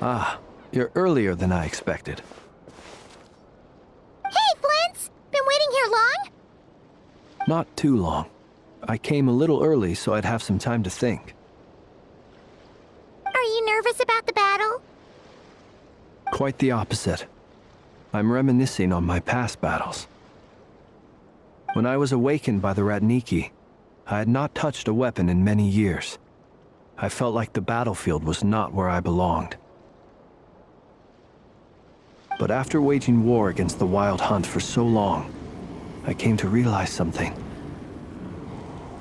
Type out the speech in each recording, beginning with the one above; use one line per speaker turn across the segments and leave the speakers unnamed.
Ah, you're earlier than I expected.
Hey, Flint's! Been waiting here long?
Not too long. I came a little early so I'd have some time to think.
Are you nervous about the battle?
Quite the opposite. I'm reminiscing on my past battles. When I was awakened by the Radniki, I had not touched a weapon in many years. I felt like the battlefield was not where I belonged. But after waging war against the Wild Hunt for so long, I came to realize something.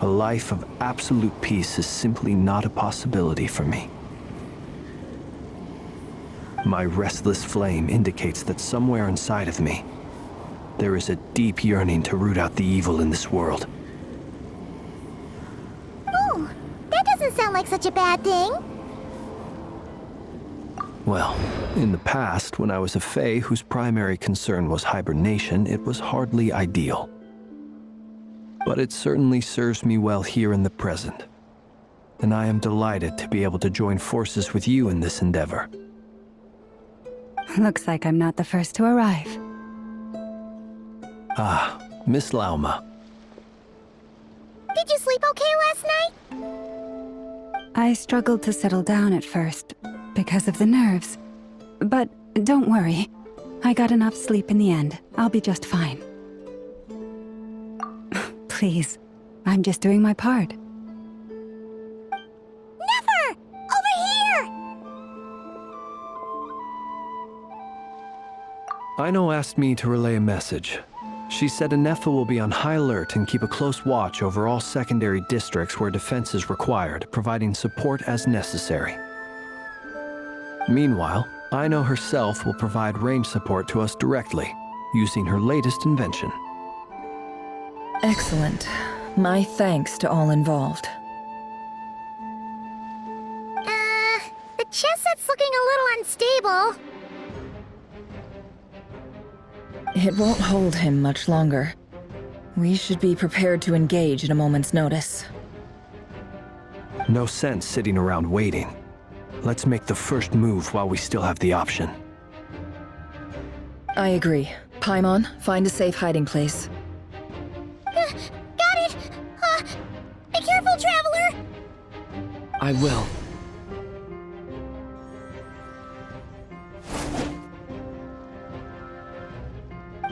A life of absolute peace is simply not a possibility for me. My restless flame indicates that somewhere inside of me, there is a deep yearning to root out the evil in this world.
Ooh, that doesn't sound like such a bad thing.
Well, in the past, when I was a Fae whose primary concern was hibernation, it was hardly ideal. But it certainly serves me well here in the present. And I am delighted to be able to join forces with you in this endeavor.
Looks like I'm not the first to arrive.
Ah, Miss Lauma.
Did you sleep okay last night?
I struggled to settle down at first, because of the nerves. But don't worry. I got enough sleep in the end. I'll be just fine. Please, I'm just doing my part.
Never! Over here!
Aino asked me to relay a message. She said Anefa will be on high alert and keep a close watch over all secondary districts where defense is required, providing support as necessary. Meanwhile, Aino herself will provide range support to us directly, using her latest invention.
Excellent. My thanks to all involved.
The chess set's looking a little unstable.
It won't hold him much longer. We should be prepared to engage at a moment's notice.
No sense sitting around waiting. Let's make the first move while we still have the option.
I agree. Paimon, find a safe hiding place.
Got it! Be careful, Traveler!
I will.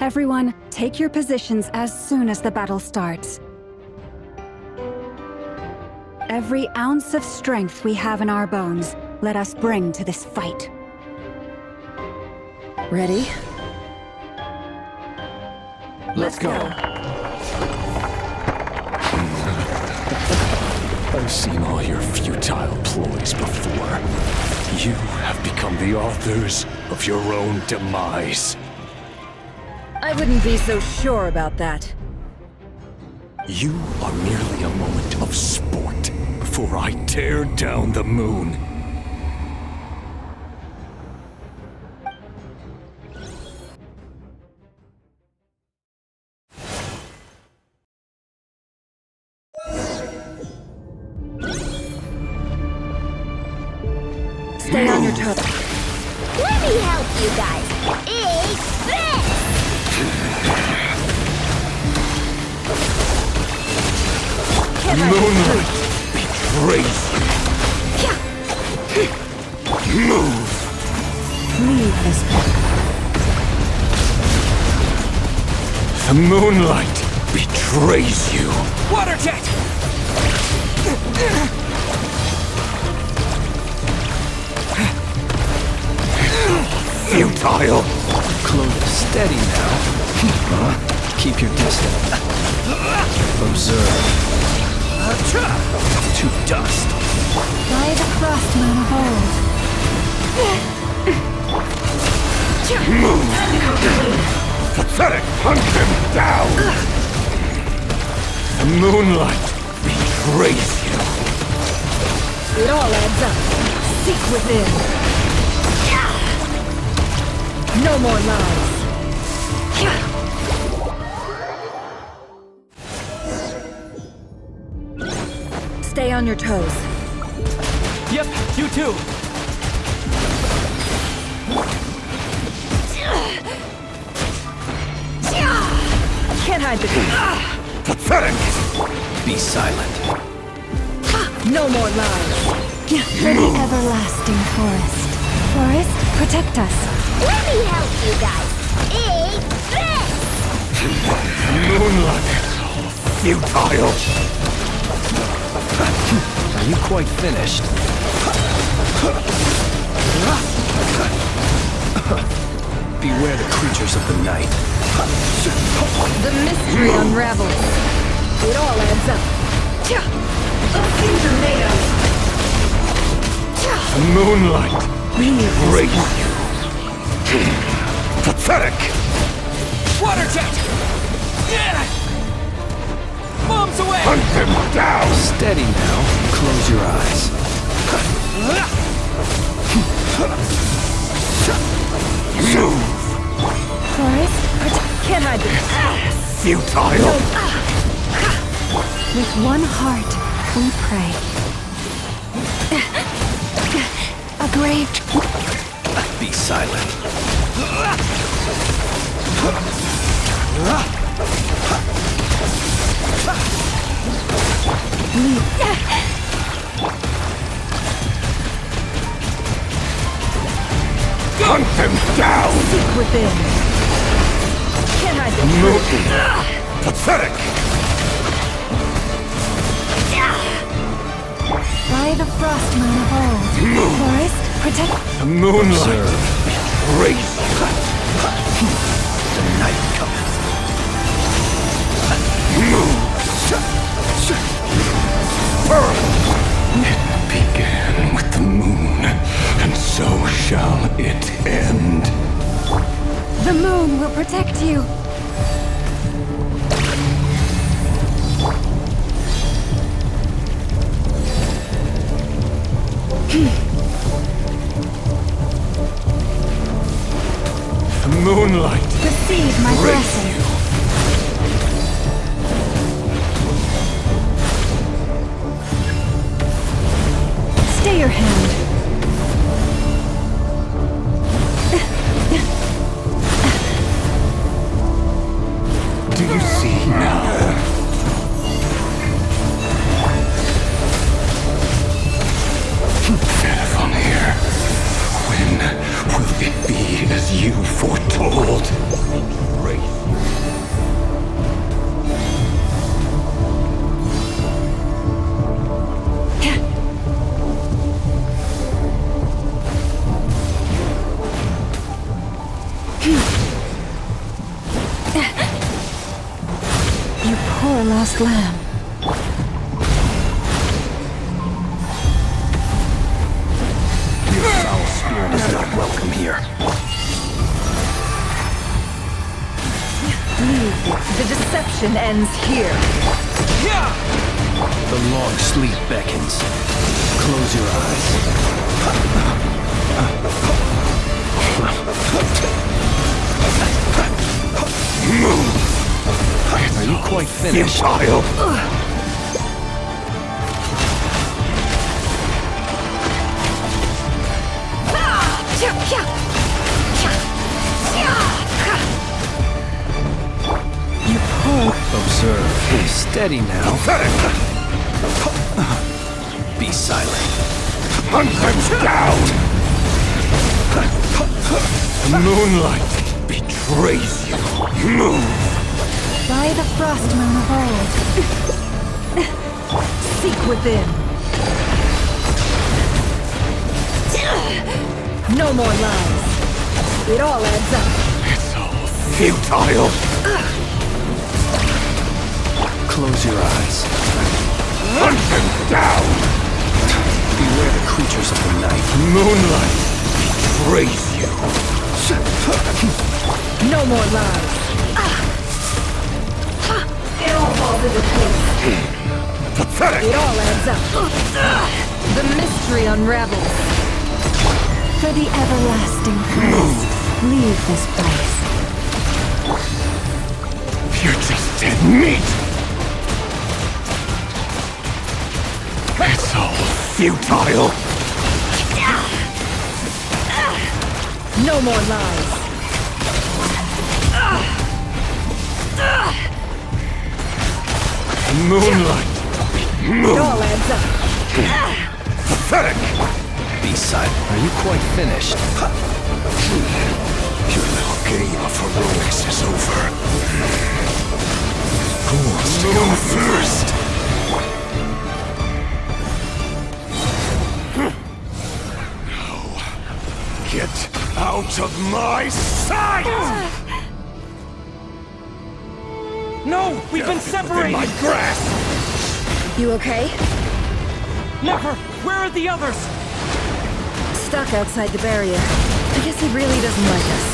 Everyone, take your positions as soon as the battle starts. Every ounce of strength we have in our bones, let us bring to this fight.
Ready?
Let's go.
I've seen all your futile ploys before. You have become the authors of your own demise.
I wouldn't be so sure about that.
You are merely a moment of sport before I tear down the moon.
Stay on your toes.
Let me help you guys. Eat this!
Moonlight betrays you. Move!
Leave this book.
The moonlight betrays you.
Water jet!
Futile!
Clone, steady now. Keep your distance. Observe. To dust.
By the craftsman of old.
Move! Pathetic! Hunt him down! The moonlight betrays you.
It all adds up. Seek within. No more lies. Stay on your toes.
Yep, you too.
Can't hide the...
Pathetic!
Be silent.
No more lies.
For the everlasting forest. Forest, protect us.
Let me help you guys. Eat this!
Moonlight! Futile!
Are you quite finished? Beware the creatures of the night.
The mystery unravels. It all adds up. Things are made of.
Moonlight! Break you! Pathetic!
Water jet! Yeah! Bombs away!
Hunt them down!
Steady now. Close your eyes.
Move!
Forest,
Can't hide this.
Futile!
with one heart, we pray. A grave...
Be silent.
Hunt them down!
Seek within. Can't hide this.
Move! Pathetic!
By the frost moon of old. Forest, protect...
Moonlight! Race!
The night cometh.
Move! It began with the moon, and so shall it end.
The moon will protect you.
The moonlight!
Receive my
Race
blessing.
you!
Stay your hand.
Do you see now? Fairphone here. When will it be as you foretold? Race.
You poor lost lamb.
Your foul spirit is not welcome here.
The deception ends here.
The long sleep beckons. Close your eyes. Are you quite finished?
Futile!
You poor...
Observe. Steady now.
Pathetic!
Be silent.
Hunt them down! The moonlight betrays you. Move!
By the frost moon of old.
Seek within. No more lies. It all adds up.
It's all futile!
Close your eyes.
Hunt them down!
Beware the creatures of the night.
Moonlight betrays you.
No more lies. It all falls into place.
Pathetic!
It all adds up. The mystery unravels.
For the everlasting forest, leave this place.
You're just dead meat! It's all futile!
No more lies.
Moonlight!
It all adds up.
Pathetic!
Be silent. Are you quite finished?
Your little game of heroics is over. Who wants to go first? Now, get out of my sight!
No! We've been
Within
separated!
my grasp!
You okay?
Never! Where are the others?
Stuck outside the barrier. I guess he really doesn't like us.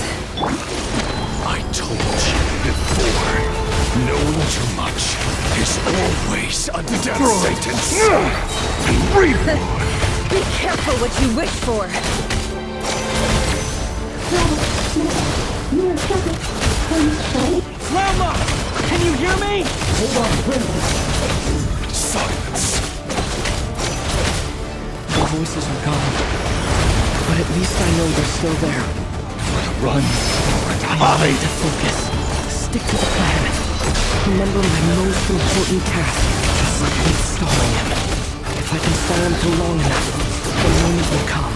I told you before, knowing too much is always a death sentence.
Be careful what you wish for.
Grandma! Can you hear me?
Silence.
The voices are gone. But at least I know they're still there.
Run or
I need to focus. Stick to the plan. Remember my most important task. Just keep stalling him. If I can stall him for long enough, the moment will come.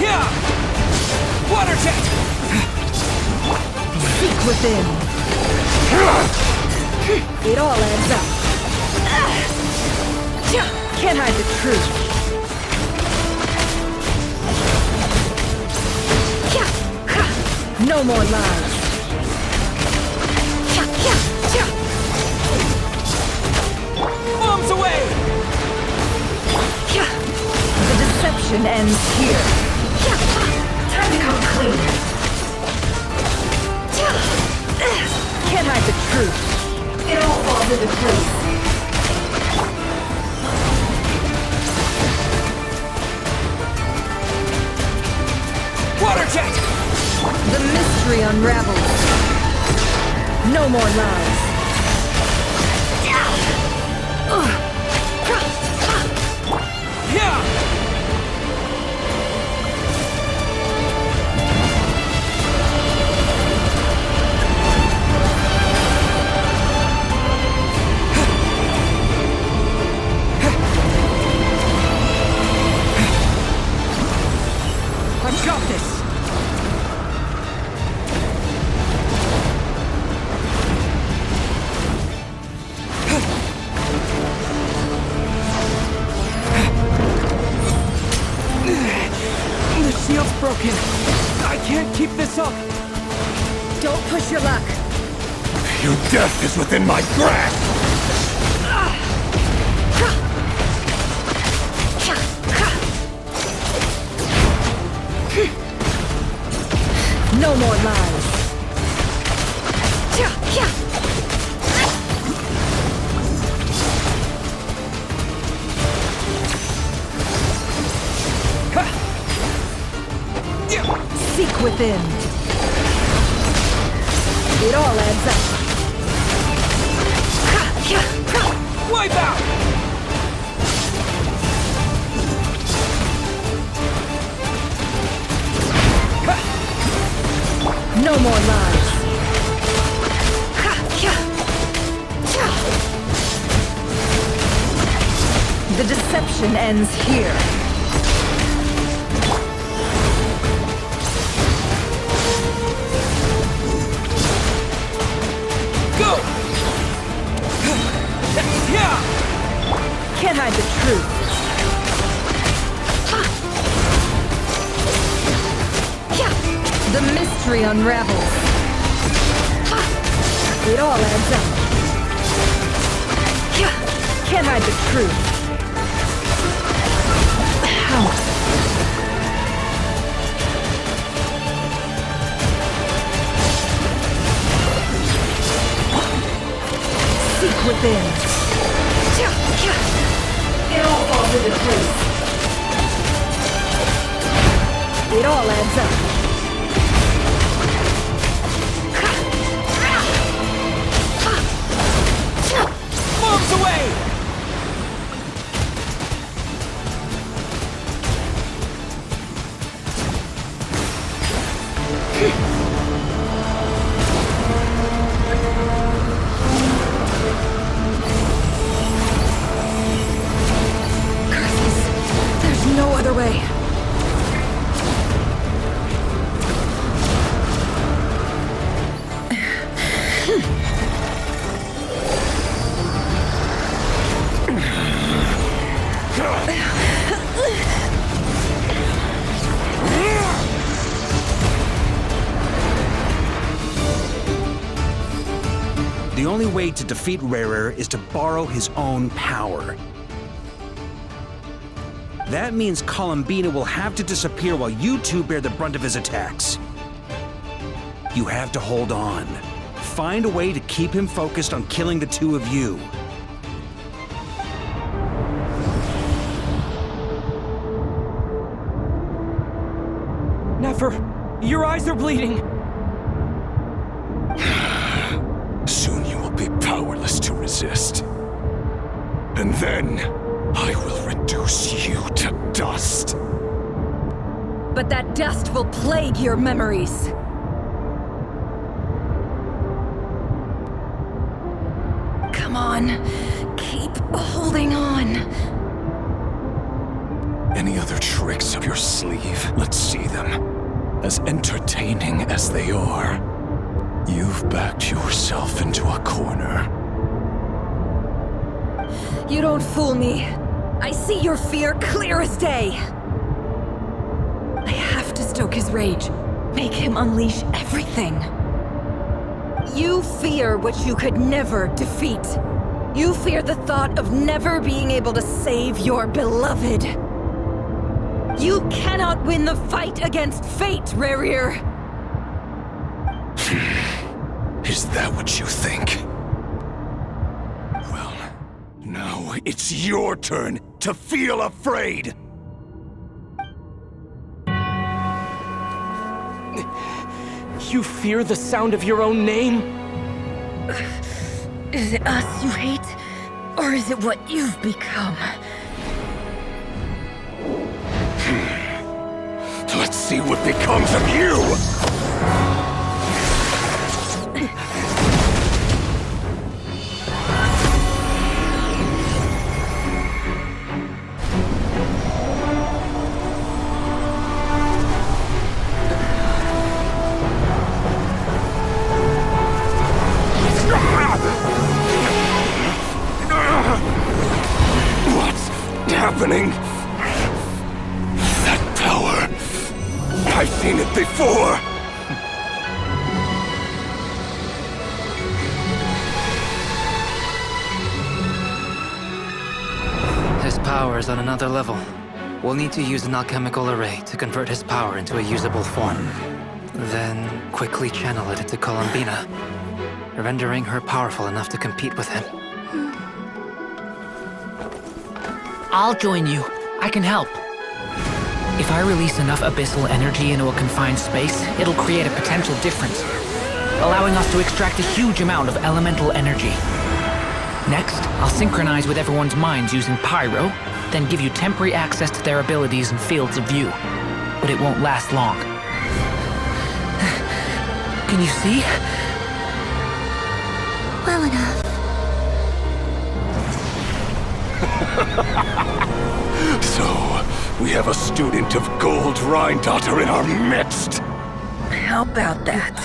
Yeah! Water jet!
Seek within. It all adds up. Can't hide the truth. No more lies.
Bombs away!
The deception ends here. Time to come clean. Can't hide the truth. It all falls into place.
Water jet!
The mystery unravels. No more lies.
Yeah! I've got this! The shield's broken. I can't keep this up.
Don't push your luck.
Your death is within my grasp!
No more lies. Seek within. It all adds up.
Wipe out!
No more lies. The deception ends here.
Go! Yeah!
Can't hide the truth. The mystery unravels. It all adds up. Can't hide the truth. How? Seek within. It all falls into place. It all adds up.
Bombs away!
The only way to defeat Rerir is to borrow his own power. That means Columbina will have to disappear while you two bear the brunt of his attacks. You have to hold on. Find a way to keep him focused on killing the two of you.
Never! Your eyes are bleeding!
Soon you will be powerless to resist. And then, I will reduce you to dust.
But that dust will plague your memories. Come on, keep holding on.
Any other tricks up your sleeve? Let's see them. As entertaining as they are, you've backed yourself into a corner.
You don't fool me. I see your fear clear as day. I have to stoke his rage. Make him unleash everything. You fear what you could never defeat. You fear the thought of never being able to save your beloved. You cannot win the fight against fate, Rerir!
Is that what you think? Well, now it's your turn to feel afraid!
You fear the sound of your own name?
Is it us you hate? Or is it what you've become?
Let's see what becomes of you! What's happening? That power. I've seen it before!
His power is on another level. We'll need to use an alchemical array to convert his power into a usable form. Then quickly channel it into Columbina, rendering her powerful enough to compete with him.
I'll join you. I can help. If I release enough abyssal energy into a confined space, it'll create a potential difference, allowing us to extract a huge amount of elemental energy. Next, I'll synchronize with everyone's minds using Pyro, then give you temporary access to their abilities and fields of view. But it won't last long. Can you see?
Well enough.
So, we have a student of Gold Rhine-Daughter in our midst!
How about that?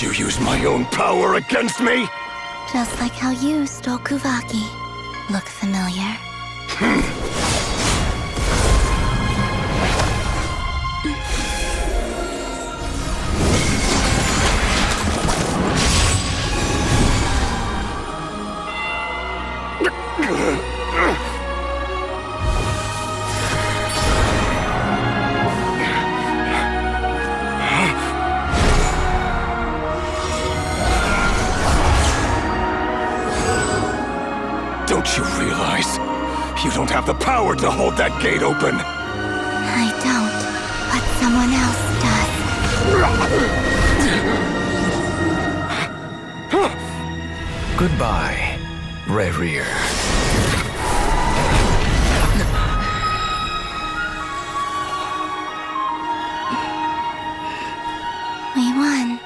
You use my own power against me?
Just like how you stole Kuvaki. Look familiar?
Don't you realize? You don't have the power to hold that gate open!
I don't, but someone else does.
Goodbye, Rerir.
We won.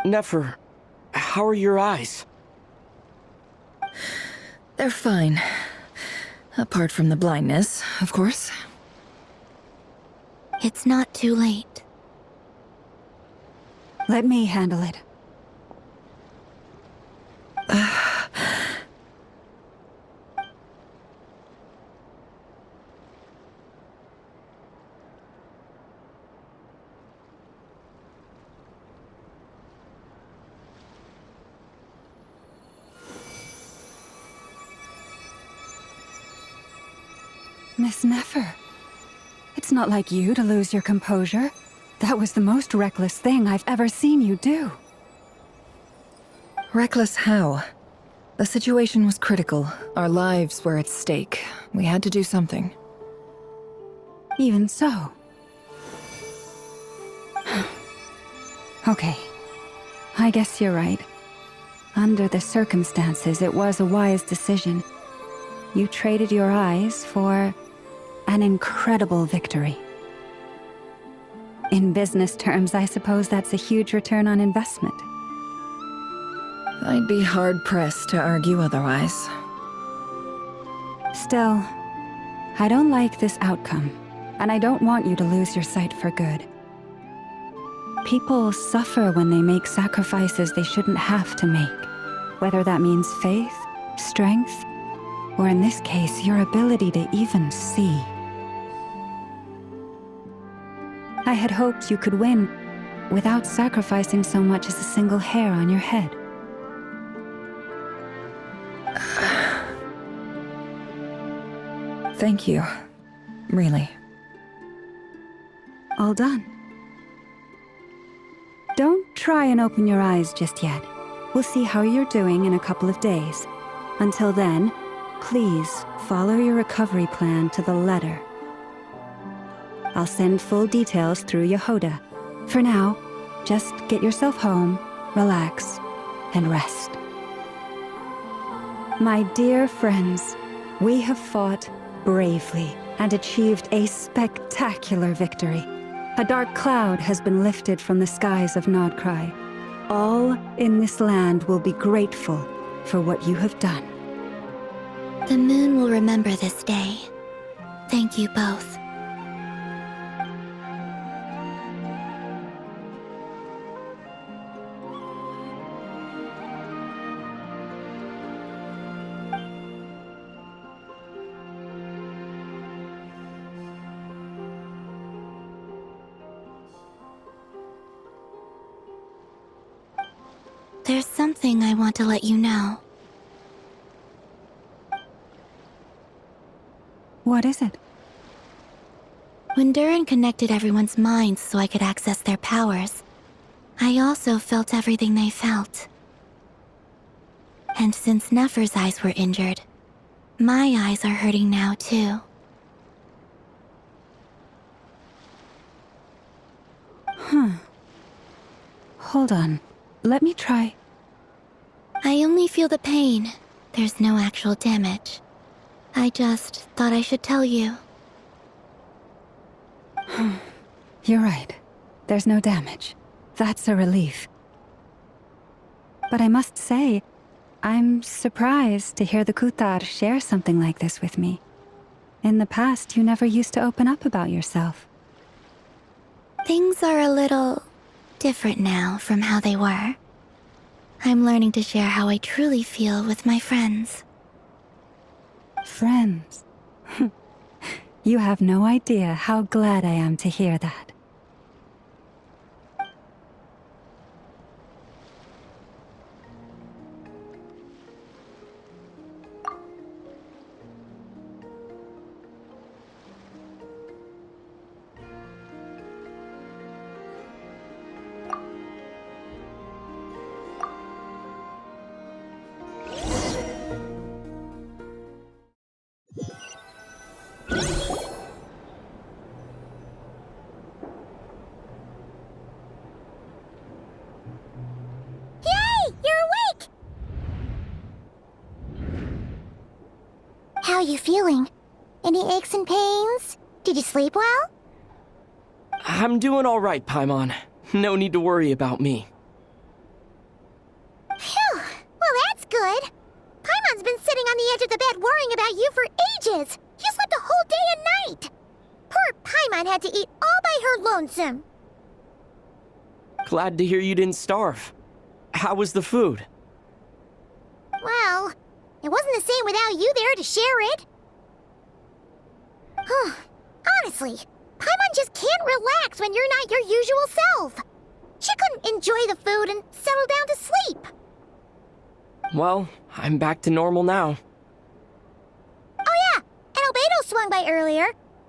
Nefer, how are your eyes?
They're fine. Apart from the blindness, of course.
It's not too late.
Let me handle it. Miss Nefer, it's not like you to lose your composure. That was the most reckless thing I've ever seen you do.
Reckless how? The situation was critical. Our lives were at stake. We had to do something.
Even so. Okay. I guess you're right. Under the circumstances, it was a wise decision. You traded your eyes for an incredible victory. In business terms, I suppose that's a huge return on investment.
I'd be hard-pressed to argue otherwise.
Still, I don't like this outcome, and I don't want you to lose your sight for good. People suffer when they make sacrifices they shouldn't have to make, whether that means faith, strength, or in this case, your ability to even see. I had hoped you could win without sacrificing so much as a single hair on your head.
Thank you. Really.
All done. Don't try and open your eyes just yet. We'll see how you're doing in a couple of days. Until then, please follow your recovery plan to the letter. I'll send full details through Yehoda. For now, just get yourself home, relax, and rest. My dear friends, we have fought bravely and achieved a spectacular victory. A dark cloud has been lifted from the skies of Nodcry. All in this land will be grateful for what you have done.
The moon will remember this day. Thank you both. There's something I want to let you know.
What is it?
When Durin connected everyone's minds so I could access their powers, I also felt everything they felt. And since Nefer's eyes were injured, my eyes are hurting now too.
Hold on. Let me try.
I only feel the pain. There's no actual damage. I just thought I should tell you.
You're right. There's no damage. That's a relief. But I must say, I'm surprised to hear the Kutar share something like this with me. In the past, you never used to open up about yourself.
Things are a little different now from how they were. I'm learning to share how I truly feel with my friends.
Friends? You have no idea how glad I am to hear that.
you feeling? Any aches and pains? Did you sleep well?
I'm doing all right, Paimon. No need to worry about me.
Phew! Well, that's good. Paimon's been sitting on the edge of the bed worrying about you for ages. You slept a whole day and night. Poor Paimon had to eat all by her lonesome.
Glad to hear you didn't starve. How was the food?
Well, it wasn't the same without you there to share it. Honestly, Paimon just can't relax when you're not your usual self. She couldn't enjoy the food and settle down to sleep.
Well, I'm back to normal now.
Oh yeah, and Albedo swung by earlier.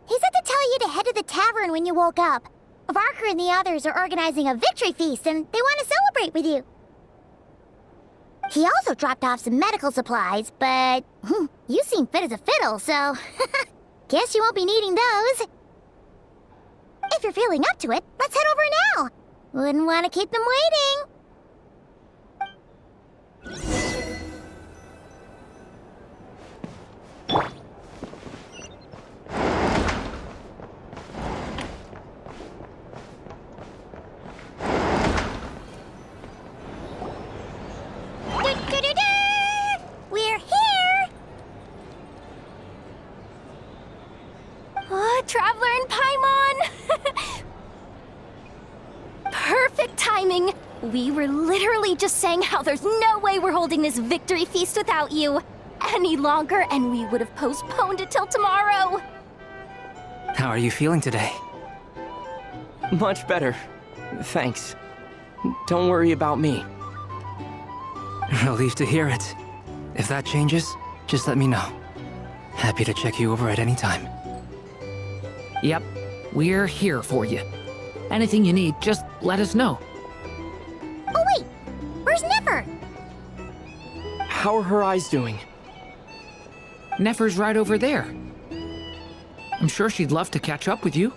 He said to tell you to head to the tavern when you woke up. Varker and the others are organizing a victory feast and they want to celebrate with you. He also dropped off some medical supplies, but you seem fit as a fiddle, so guess you won't be needing those. If you're feeling up to it, let's head over now. Wouldn't want to keep them waiting. We're here!
Oh, Traveler and Paimon! Perfect timing! We were literally just saying how there's no way we're holding this victory feast without you any longer, and we would have postponed it till tomorrow.
How are you feeling today?
Much better. Thanks. Don't worry about me.
Relieved to hear it. If that changes, just let me know. Happy to check you over at any time.
Yep, we're here for you. Anything you need, just let us know.
Oh wait, where's Nipper?
How are her eyes doing?
Nefer's right over there. I'm sure she'd love to catch up with you.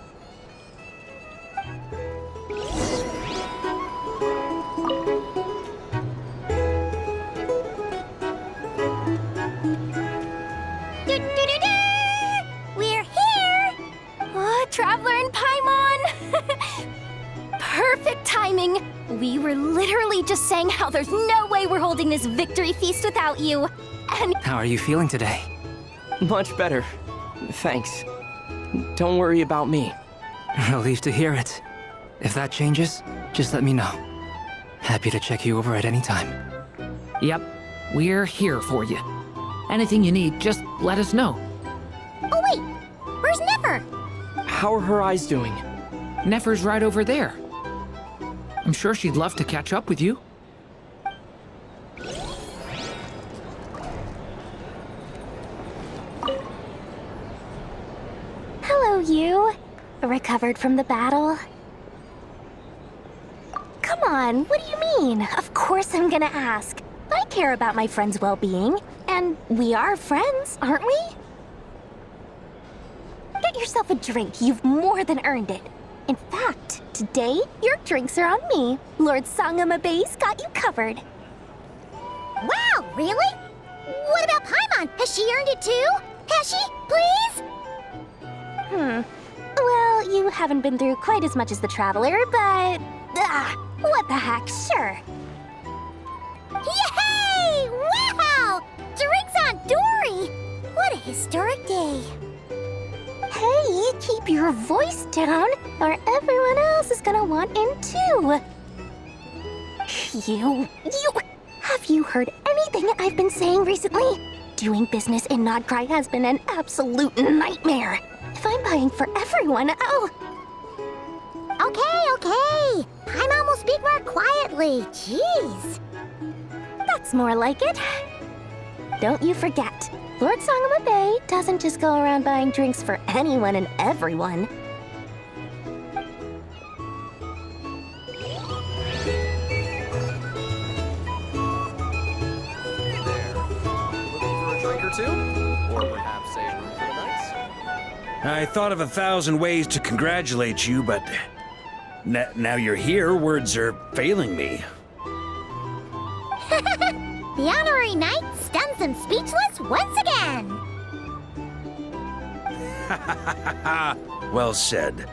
We're here!
Oh, Traveler and Paimon! Perfect timing! We were literally just saying how there's no way we're holding this victory feast without you any—
How are you feeling today?
Much better. Thanks. Don't worry about me.
Relieved to hear it. If that changes, just let me know. Happy to check you over at any time.
Yep, we're here for you. Anything you need, just let us know.
Oh wait, where's Nipper?
How are her eyes doing?
Nefer's right over there. I'm sure she'd love to catch up with you.
Hello, you. Recovered from the battle? Come on, what do you mean? Of course I'm gonna ask. I care about my friend's well-being, and we are friends, aren't we? Get yourself a drink. You've more than earned it. In fact, today, your drinks are on me. Lord Sangamabe's got you covered.
Wow, really? What about Paimon? Has she earned it too? Has she? Please?
Well, you haven't been through quite as much as the Traveler, but... what the heck, sure.
Yay! Wow! Drinks on Dory! What a historic day.
Hey, keep your voice down, or everyone else is gonna want in too. You... Have you heard anything I've been saying recently? Doing business in Nodcry has been an absolute nightmare. If I'm buying for everyone, I'll...
Okay. Paimon will speak more quietly. Jeez.
That's more like it. Don't you forget, Lord Sangamabe doesn't just go around buying drinks for anyone and everyone.
I thought of 1,000 ways to congratulate you, but now you're here, words are failing me.
The honorary knight stuns them speechless once again.
Well said.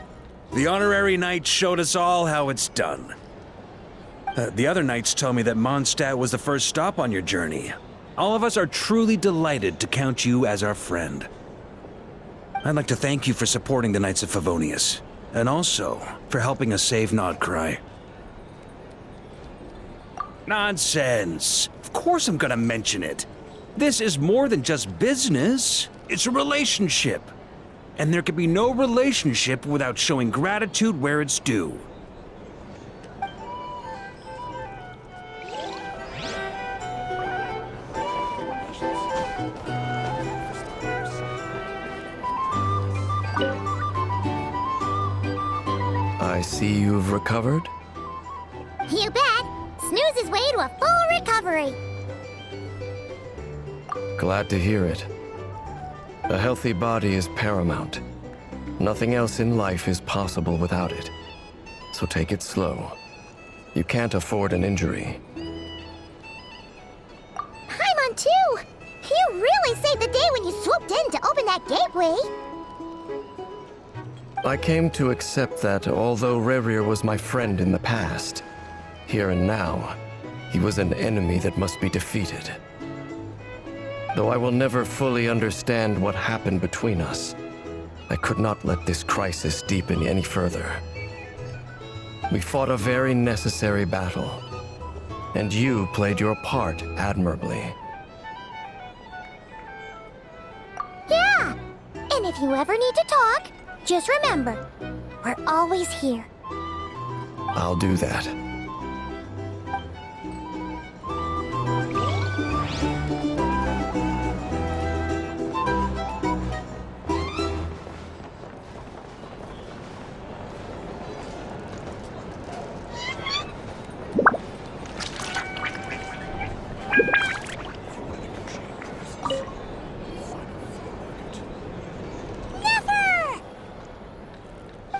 The honorary knight showed us all how it's done. The other knights told me that Mondstadt was the first stop on your journey. All of us are truly delighted to count you as our friend. I'd like to thank you for supporting the Knights of Favonius, and also for helping us save Nodcry. Nonsense! Of course I'm gonna mention it. This is more than just business. It's a relationship. And there can be no relationship without showing gratitude where it's due.
I see you've recovered.
You bet! Snooze his way to a full recovery!
Glad to hear it. A healthy body is paramount. Nothing else in life is possible without it. So take it slow. You can't afford an injury.
Paimon too! You really saved the day when you swooped in to open that gateway!
I came to accept that although Rerir was my friend in the past, here and now, he was an enemy that must be defeated. Though I will never fully understand what happened between us, I could not let this crisis deepen any further. We fought a very necessary battle, and you played your part admirably.
Yeah! And if you ever need to talk, just remember, we're always here.
I'll do that.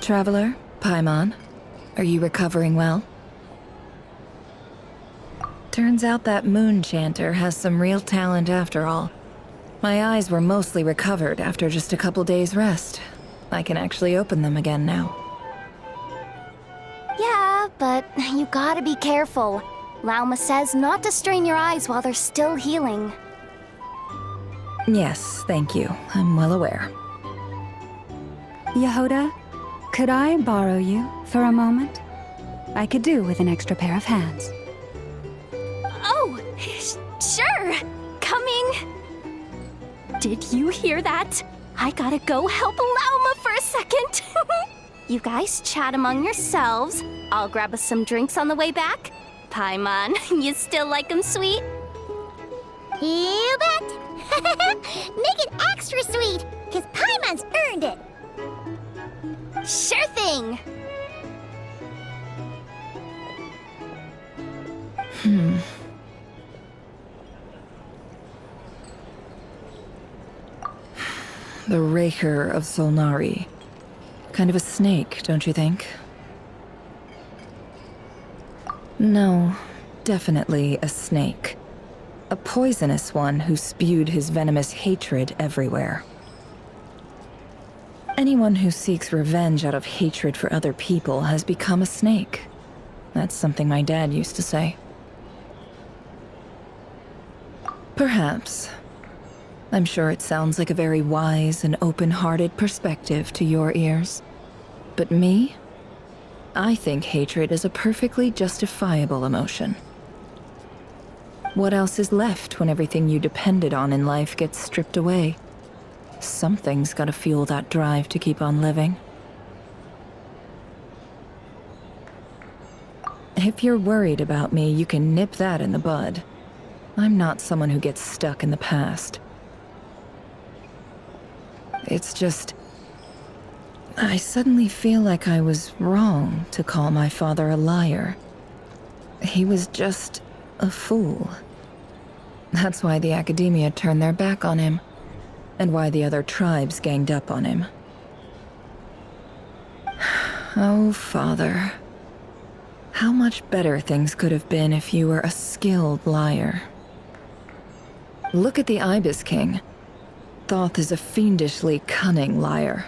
Traveler, Paimon, are you recovering well? Turns out that moon chanter has some real talent after all. My eyes were mostly recovered after just a couple days rest. I can actually open them again now.
Yeah, but you gotta be careful. Lauma says not to strain your eyes while they're still healing.
Yes, thank you. I'm well aware.
Yehoda, could I borrow you for a moment? I could do with an extra pair of hands.
Oh, sure. Coming. Did you hear that? I gotta go help Lauma for a second. You guys chat among yourselves. I'll grab us some drinks on the way back. Paimon, you still like 'em sweet? You bet. Make it extra sweet, 'cause Paimon's earned it. Sure thing!
The Rerir of Solnari. Kind of a snake, don't you think? No, definitely a snake. A poisonous one who spewed his venomous hatred everywhere. Anyone who seeks revenge out of hatred for other people has become a snake. That's something my dad used to say. Perhaps. I'm sure it sounds like a very wise and open-hearted perspective to your ears. But me? I think hatred is a perfectly justifiable emotion. What else is left when everything you depended on in life gets stripped away? Something's gotta fuel that drive to keep on living. If you're worried about me, you can nip that in the bud. I'm not someone who gets stuck in the past. It's just... I suddenly feel like I was wrong to call my father a liar. He was just a fool. That's why the Academia turned their back on him. And why the other tribes ganged up on him. Oh, Father. How much better things could have been if you were a skilled liar. Look at the Ibis King. Thoth is a fiendishly cunning liar.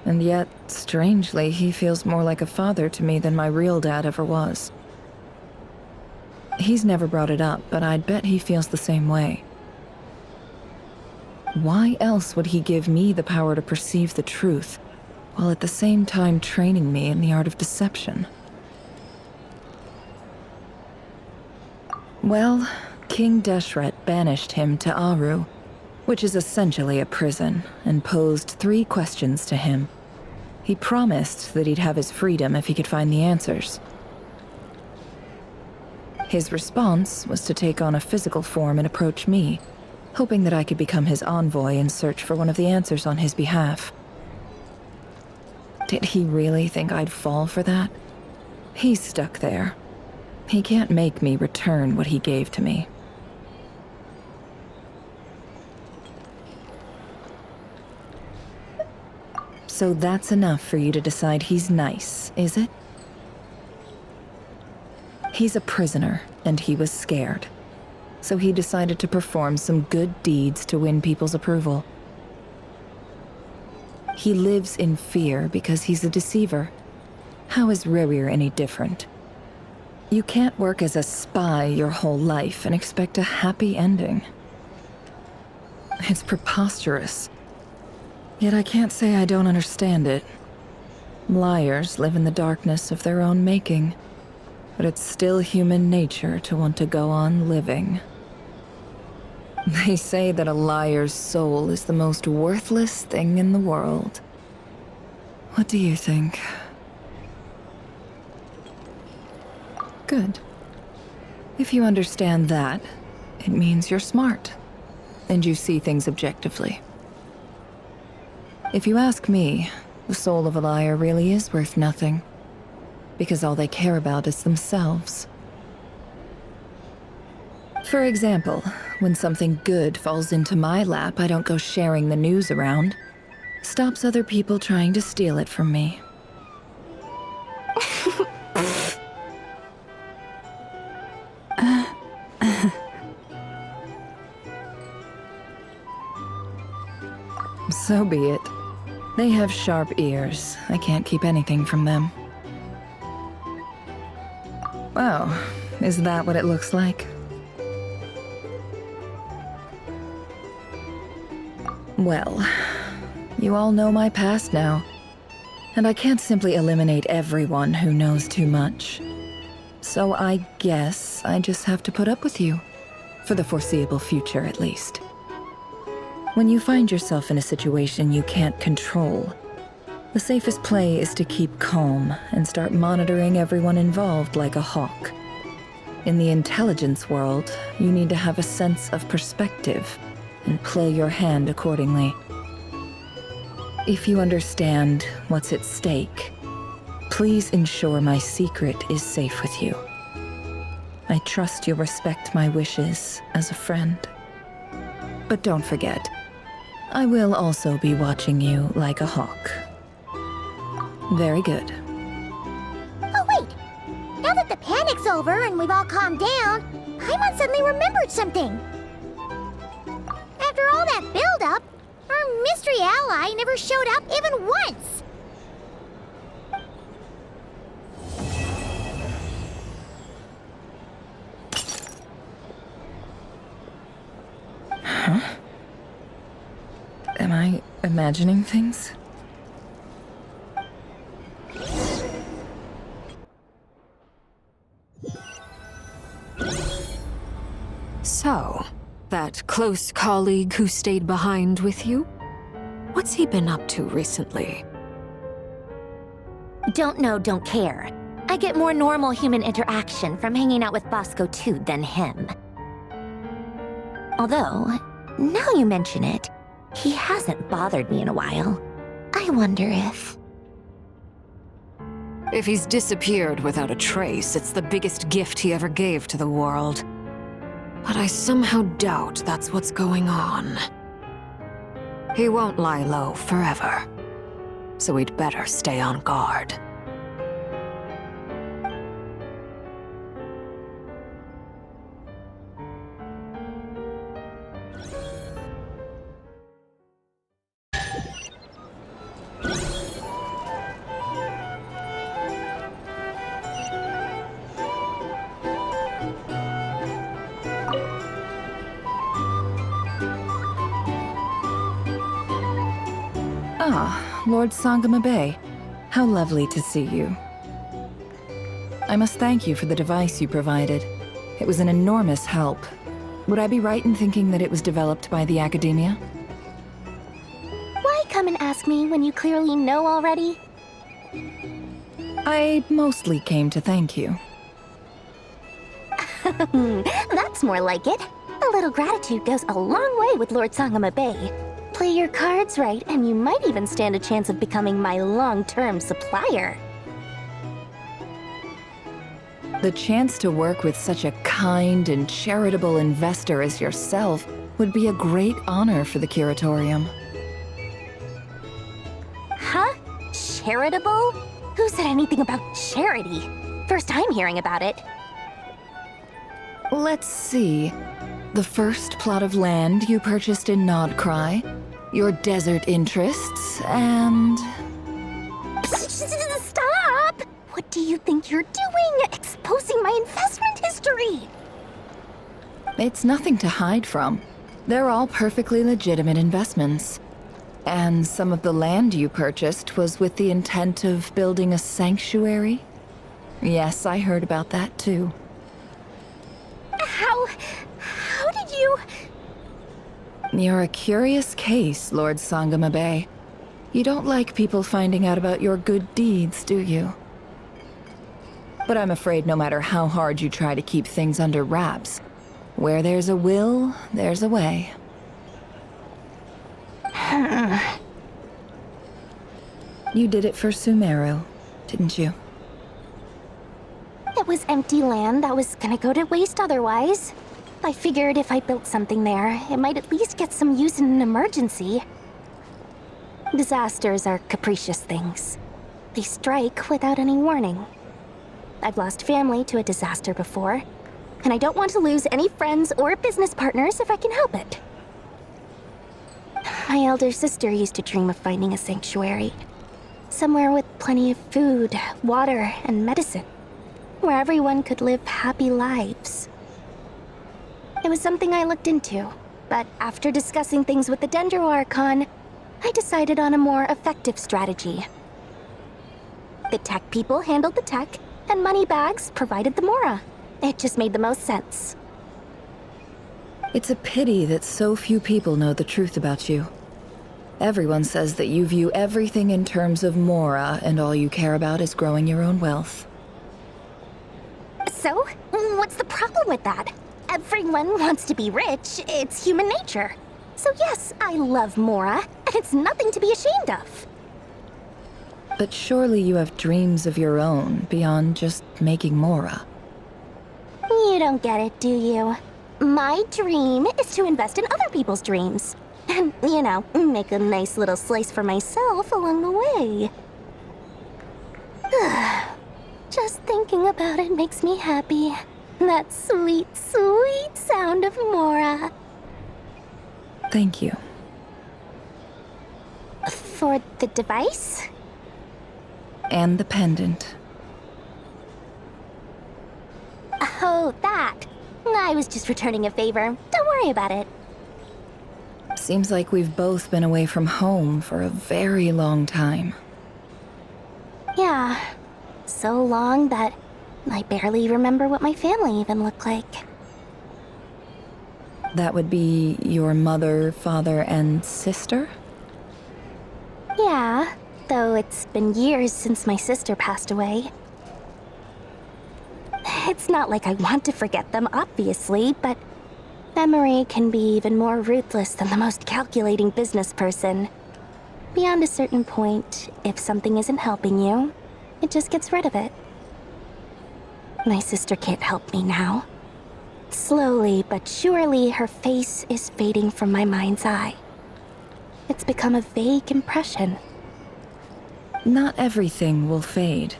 And yet, strangely, he feels more like a father to me than my real dad ever was. He's never brought it up, but I'd bet he feels the same way. Why else would he give me the power to perceive the truth, while at the same time training me in the art of deception? Well, King Deshret banished him to Aru, which is essentially a prison, and posed 3 questions to him. He promised that he'd have his freedom if he could find the answers. His response was to take on a physical form and approach me, hoping that I could become his envoy and search for one of the answers on his behalf. Did he really think I'd fall for that? He's stuck there. He can't make me return what he gave to me. So that's enough for you to decide he's nice, is it? He's a prisoner, and he was scared. So he decided to perform some good deeds to win people's approval. He lives in fear because he's a deceiver. How is Rerir any different? You can't work as a spy your whole life and expect a happy ending. It's preposterous. Yet I can't say I don't understand it. Liars live in the darkness of their own making, but it's still human nature to want to go on living. They say that a liar's soul is the most worthless thing in the world. What do you think? Good. If you understand that, it means you're smart, and you see things objectively. If you ask me, the soul of a liar really is worth nothing, because all they care about is themselves. For example, when something good falls into my lap, I don't go sharing the news around. Stops other people trying to steal it from me. So be it. They have sharp ears. I can't keep anything from them. Wow, is that what it looks like? Well, you all know my past now, and I can't simply eliminate everyone who knows too much. So I guess I just have to put up with you, for the foreseeable future at least. When you find yourself in a situation you can't control, the safest play is to keep calm and start monitoring everyone involved like a hawk. In the intelligence world, you need to have a sense of perspective and play your hand accordingly. If you understand what's at stake, please ensure my secret is safe with you. I trust you'll respect my wishes as a friend. But don't forget, I will also be watching you like a hawk. Very good.
Oh wait! Now that the panic's over and we've all calmed down, Paimon suddenly remembered something. After all that build-up, our mystery ally never showed up even once!
Huh? Am I imagining things?
So, that close colleague who stayed behind with you? What's he been up to recently?
Don't know, don't care. I get more normal human interaction from hanging out with Bosco too than him. Although, now you mention it, he hasn't bothered me in a while. I wonder if...
If he's disappeared without a trace, it's the biggest gift he ever gave to the world. But I somehow doubt that's what's going on. He won't lie low forever, so we'd better stay on guard.
Lord Sangama Bay. How lovely to see you. I must thank you for the device you provided. It was an enormous help. Would I be right in thinking that it was developed by the Academia?
Why come and ask me when you clearly know already?
I mostly came to thank you.
That's more like it. A little gratitude goes a long way with Lord Sangama Bay. Play your cards right, and you might even stand a chance of becoming my long-term supplier.
The chance to work with such a kind and charitable investor as yourself would be a great honor for the Curatorium.
Huh? Charitable? Who said anything about charity? First time hearing about it.
Let's see. The first plot of land you purchased in Nodcry, your desert interests, and...
Stop! What do you think you're doing? Exposing my investment history!
It's nothing to hide from. They're all perfectly legitimate investments. And some of the land you purchased was with the intent of building a sanctuary? Yes, I heard about that too.
How did you...
You're a curious case, Lord Sangama Bay. You don't like people finding out about your good deeds, do you? But I'm afraid no matter how hard you try to keep things under wraps, where there's a will, there's a way. You did it for Sumeru, didn't you?
It was empty land that was gonna go to waste otherwise. I figured if I built something there, it might at least get some use in an emergency. Disasters are capricious things. They strike without any warning. I've lost family to a disaster before, and I don't want to lose any friends or business partners if I can help it. My elder sister used to dream of finding a sanctuary. Somewhere with plenty of food, water, and medicine. Where everyone could live happy lives. It was something I looked into, but after discussing things with the Dendro Archon, I decided on a more effective strategy. The tech people handled the tech, and Moneybags provided the Mora. It just made the most sense.
It's a pity that so few people know the truth about you. Everyone says that you view everything in terms of Mora, and all you care about is growing your own wealth.
So, what's the problem with that? Everyone wants to be rich. It's human nature. So yes, I love Mora, and it's nothing to be ashamed of.
But surely you have dreams of your own beyond just making Mora.
You don't get it, do you? My dream is to invest in other people's dreams. And, you know, make a nice little slice for myself along the way. Just thinking about it makes me happy. That sweet, sweet sound of Mora.
Thank you.
For the device?
And the pendant.
Oh, that. I was just returning a favor. Don't worry about it.
Seems like we've both been away from home for a very long time.
Yeah. So long that I barely remember what my family even looked like.
That would be your mother, father, and sister?
Yeah, though it's been years since my sister passed away. It's not like I want to forget them, obviously, but memory can be even more ruthless than the most calculating business person. Beyond a certain point, if something isn't helping you, it just gets rid of it. My sister can't help me now. Slowly but surely, her face is fading from my mind's eye. It's become a vague impression.
Not everything will fade.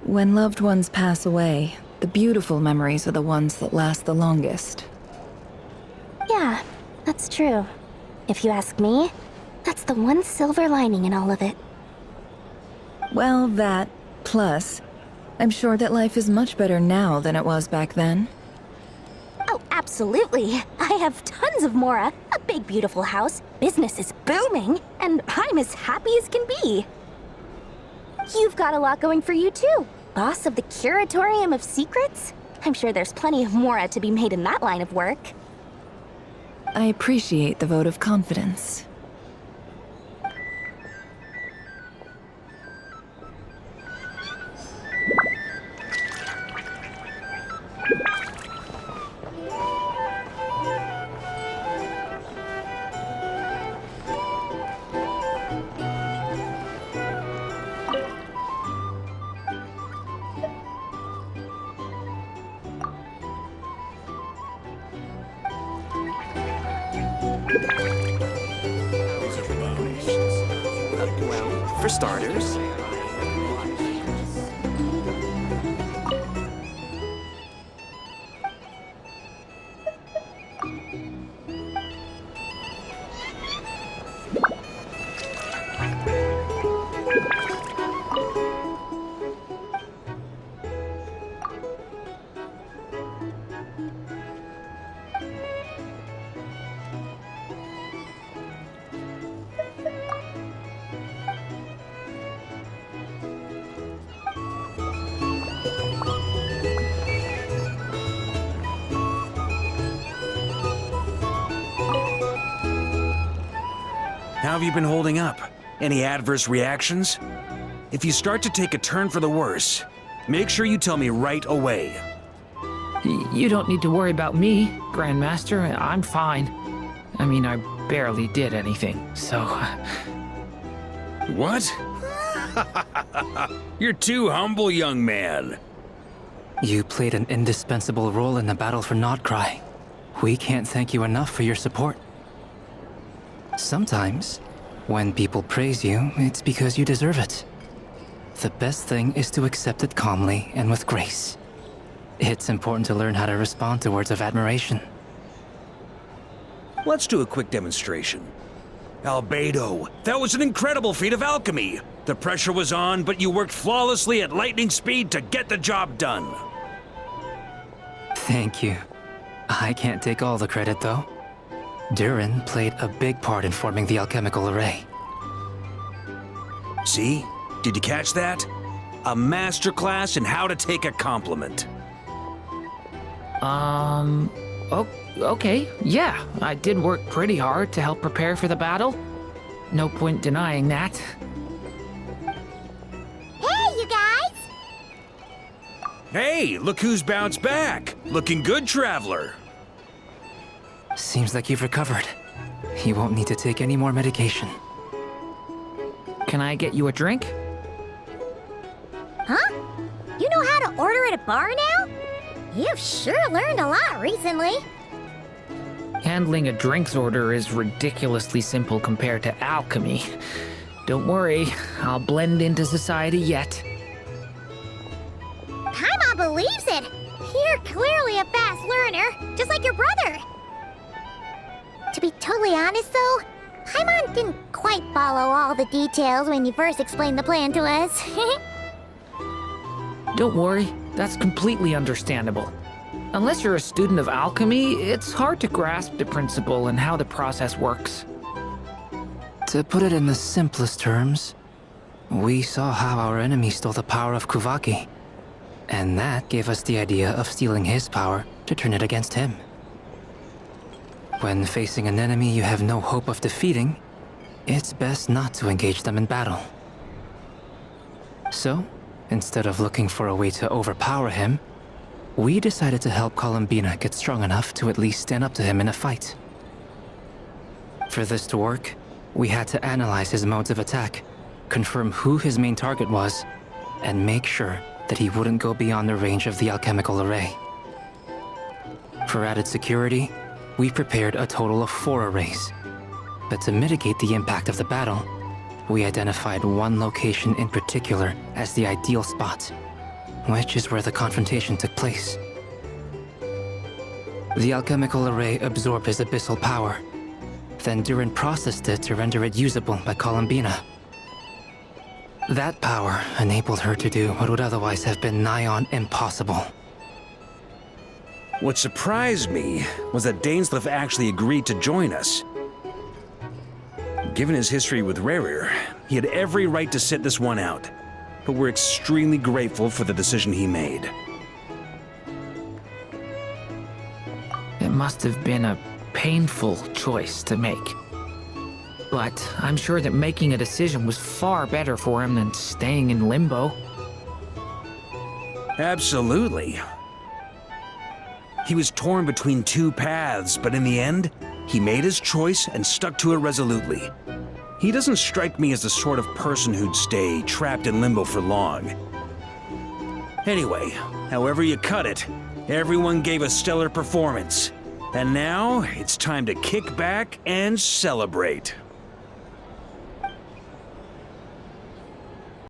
When loved ones pass away, the beautiful memories are the ones that last the longest.
Yeah, that's true. If you ask me, that's the one silver lining in all of it.
Well, that, plus, I'm sure that life is much better now than it was back then.
Oh, absolutely. I have tons of Mora, a big beautiful house, business is booming, and I'm as happy as can be. You've got a lot going for you too. Boss of the Curatorium of Secrets? I'm sure there's plenty of Mora to be made in that line of work.
I appreciate the vote of confidence.
Well, for starters,
how have you been holding up? Any adverse reactions? If you start to take a turn for the worse, make sure you tell me right away.
You don't need to worry about me, Grandmaster. I'm fine. I mean, I barely did anything, so...
What? You're too humble, young man.
you played an indispensable role in the battle for Nodcry. We can't thank you enough for your support. Sometimes, when people praise you, it's because you deserve it. The best thing is to accept it calmly and with grace. It's important to learn how to respond to words of admiration.
Let's do a quick demonstration. Albedo, that was an incredible feat of alchemy. The pressure was on, but you worked flawlessly at lightning speed to get the job done.
Thank you. I can't take all the credit, though. Durin played a big part in forming the alchemical array.
See? Did you catch that? A masterclass in how to take a compliment.
Okay, yeah, I did work pretty hard to help prepare for the battle. No point denying that.
Hey, you guys!
Hey, look who's bounced back. Looking good, Traveler.
Seems like you've recovered. You won't need to take any more medication.
Can I get you a drink?
Huh? You know how to order at a bar now? You've sure learned a lot recently.
Handling a drinks order is ridiculously simple compared to alchemy. Don't worry, I'll blend into society yet.
Paimon believes it. You're clearly a fast learner, just like your brother. To be totally honest, though, Paimon didn't quite follow all the details when you first explained the plan to us.
Don't worry, that's completely understandable. Unless you're a student of alchemy, it's hard to grasp the principle and how the process works.
To put it in the simplest terms, we saw how our enemy stole the power of Kuvaki. And that gave us the idea of stealing his power to turn it against him. When facing an enemy you have no hope of defeating, it's best not to engage them in battle. So, instead of looking for a way to overpower him, we decided to help Columbina get strong enough to at least stand up to him in a fight. For this to work, we had to analyze his modes of attack, confirm who his main target was, and make sure that he wouldn't go beyond the range of the alchemical array. For added security, we prepared a total of 4 arrays. But to mitigate the impact of the battle, we identified one location in particular as the ideal spot, which is where the confrontation took place. The alchemical array absorbed his abyssal power. Then Durin processed it to render it usable by Columbina. That power enabled her to do what would otherwise have been nigh on impossible.
What surprised me was that Dainsleif actually agreed to join us. Given his history with Rerir, he had every right to sit this one out, but we're extremely grateful for the decision he made.
It must have been a painful choice to make. But I'm sure that making a decision was far better for him than staying in limbo.
Absolutely. He was torn between two paths, but in the end, he made his choice and stuck to it resolutely. He doesn't strike me as the sort of person who'd stay trapped in limbo for long. Anyway, however you cut it, everyone gave a stellar performance. And now, it's time to kick back and celebrate.